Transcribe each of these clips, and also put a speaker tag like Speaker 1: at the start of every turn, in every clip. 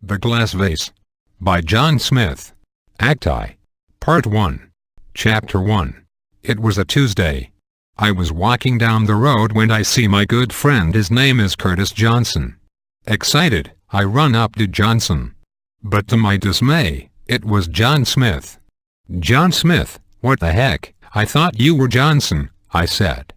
Speaker 1: The Glass Vase. By John Smith. Act I. Part 1. Chapter 1. It was a Tuesday. I was walking down the road when I see my good friend. His name is Curtis Johnson. Excited, I run up to Johnson. But to my dismay, it was John Smith. "John Smith, what the heck, I thought you were Johnson," I said.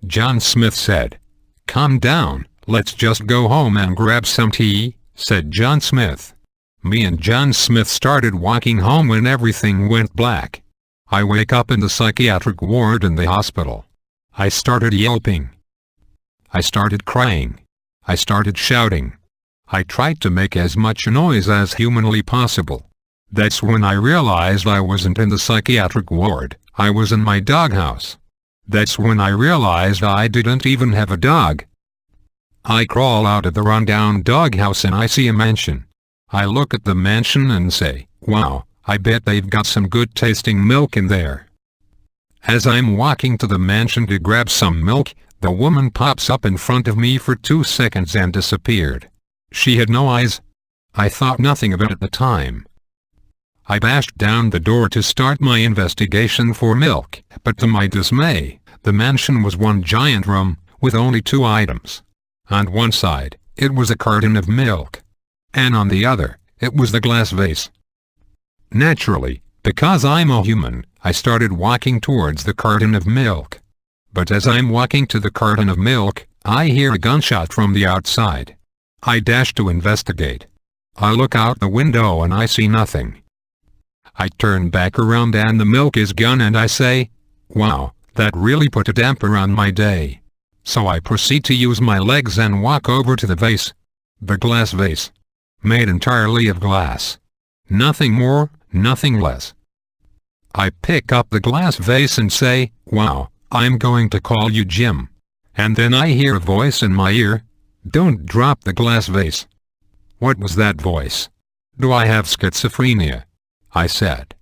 Speaker 1: John Smith said, "Calm down, let's just go home and grab some tea," said John Smith. Me and John Smith started walking home when everything went black. I wake up in the psychiatric ward in the hospital. I started yelping. I started crying. I started shouting. I tried to make as much noise as humanly possible. That's when I realized I wasn't in the psychiatric ward, I was in my doghouse. That's when I realized I didn't even have a dog. I crawl out of the rundown doghouse and I see a mansion. I look at the mansion and say, "Wow, I bet they've got some good tasting milk in there." As I'm walking to the mansion to grab some milk, the woman pops up in front of me for 2 seconds and disappeared. She had no eyes. I thought nothing of it at the time. I bashed down the door to start my investigation for milk, but to my dismay, the mansion was one giant room, with only 2 items. On one side, it was a carton of milk. And on the other, it was the glass vase. Naturally, because I'm a human, I started walking towards the carton of milk. But as I'm walking to the carton of milk, I hear a gunshot from the outside. I dash to investigate. I look out the window and I see nothing. I turn back around and the milk is gone and I say, "Wow, that really put a damper on my day." So I proceed to use my legs and walk over to the vase. The glass vase. Made entirely of glass. Nothing more, nothing less. I pick up the glass vase and say, "Wow, I'm going to call you Jim." And then I hear a voice in my ear, "Don't drop the glass vase." What was that voice? Do I have schizophrenia? I said.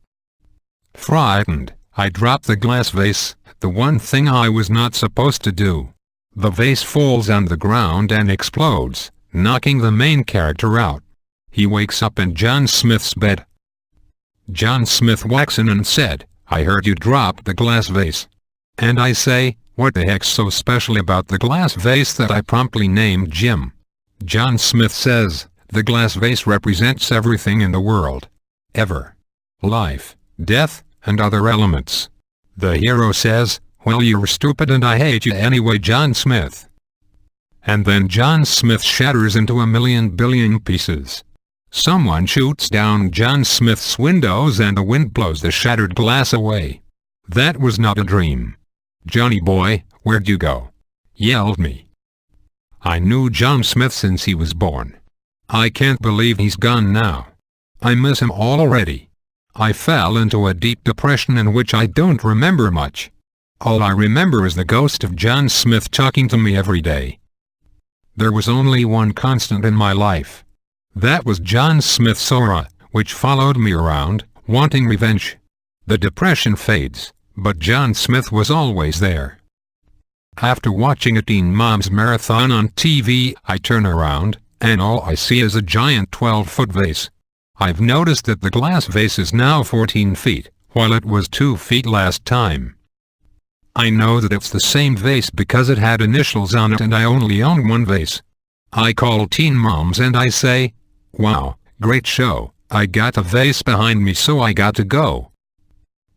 Speaker 1: Frightened, I drop the glass vase, the one thing I was not supposed to do. The vase falls on the ground and explodes, knocking the main character out. He wakes up in John Smith's bed. John Smith walks in and said, "I heard you drop the glass vase." And I say, "What the heck's so special about the glass vase that I promptly named Jim?" John Smith says, "The glass vase represents everything in the world. Ever. Life, death, and other elements." The hero says, "Well, you're stupid and I hate you anyway, John Smith." And then John Smith shatters into a million billion pieces. Someone shoots down John Smith's windows and the wind blows the shattered glass away. That was not a dream. "Johnny boy, where'd you go?" yelled me. I knew John Smith since he was born. I can't believe he's gone now. I miss him already. I fell into a deep depression in which I don't remember much. All I remember is the ghost of John Smith talking to me every day. There was only one constant in my life. That was John Smith's aura, which followed me around, wanting revenge. The depression fades, but John Smith was always there. After watching a Teen Mom's Marathon on TV, I turn around, and all I see is a giant 12-foot vase. I've noticed that the glass vase is now 14 feet, while it was 2 feet last time. I know that it's the same vase because it had initials on it and I only own one vase. I call Teen Moms and I say, "Wow, great show, I got a vase behind me so I got to go."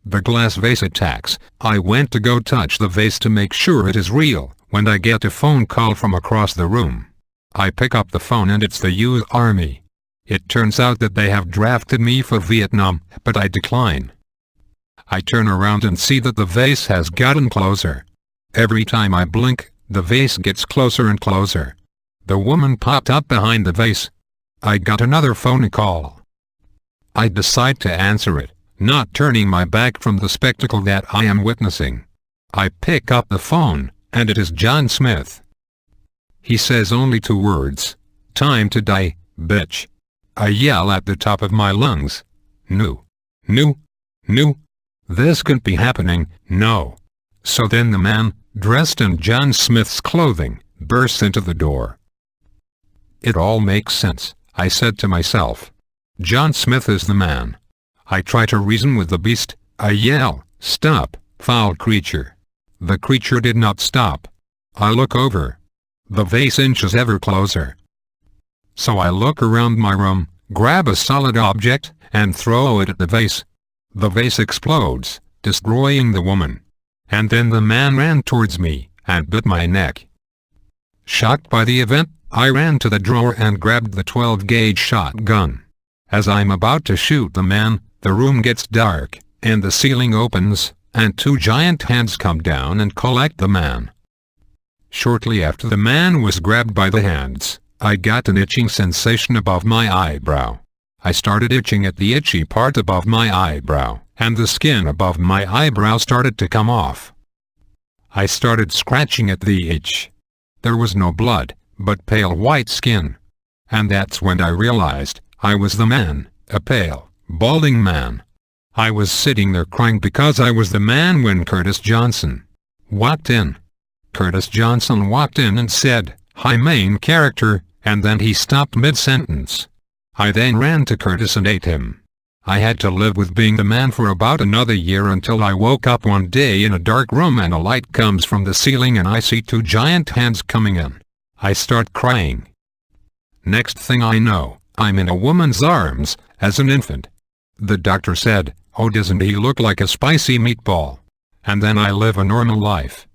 Speaker 1: The glass vase attacks. I went to go touch the vase to make sure it is real, when I get a phone call from across the room. I pick up the phone and it's the U.S. Army. It turns out that they have drafted me for Vietnam, but I decline. I turn around and see that the vase has gotten closer. Every time I blink, the vase gets closer and closer. The woman popped up behind the vase. I got another phone call. I decide to answer it, not turning my back from the spectacle that I am witnessing. I pick up the phone, and it is John Smith. He says only 2 words. "Time to die, bitch." I yell at the top of my lungs. No. This can't be happening, no. So then the man, dressed in John Smith's clothing, bursts into the door. It all makes sense. I said to myself. John Smith is the man. I try to reason with the beast. I yell, "Stop, foul creature." The creature did not stop. I look over. The vase inches ever closer. So I look around my room, grab a solid object, and throw it at the vase. The vase explodes, destroying the woman. And then the man ran towards me, and bit my neck. Shocked by the event, I ran to the drawer and grabbed the 12-gauge shotgun. As I'm about to shoot the man, the room gets dark, and the ceiling opens, and two giant hands come down and collect the man. Shortly after the man was grabbed by the hands, I got an itching sensation above my eyebrow. I started itching at the itchy part above my eyebrow, and the skin above my eyebrow started to come off. I started scratching at the itch. There was no blood, but pale white skin. And that's when I realized I was the man, a pale, balding man. I was sitting there crying because I was the man when Curtis Johnson walked in. Curtis Johnson walked in and said, "Hi main character," and then he stopped mid-sentence. I then ran to Curtis and ate him. I had to live with being the man for about another year until I woke up one day in a dark room and a light comes from the ceiling and I see two giant hands coming in. I start crying. Next thing I know, I'm in a woman's arms, as an infant. The doctor said, "Oh, doesn't he look like a spicy meatball?" And then I live a normal life.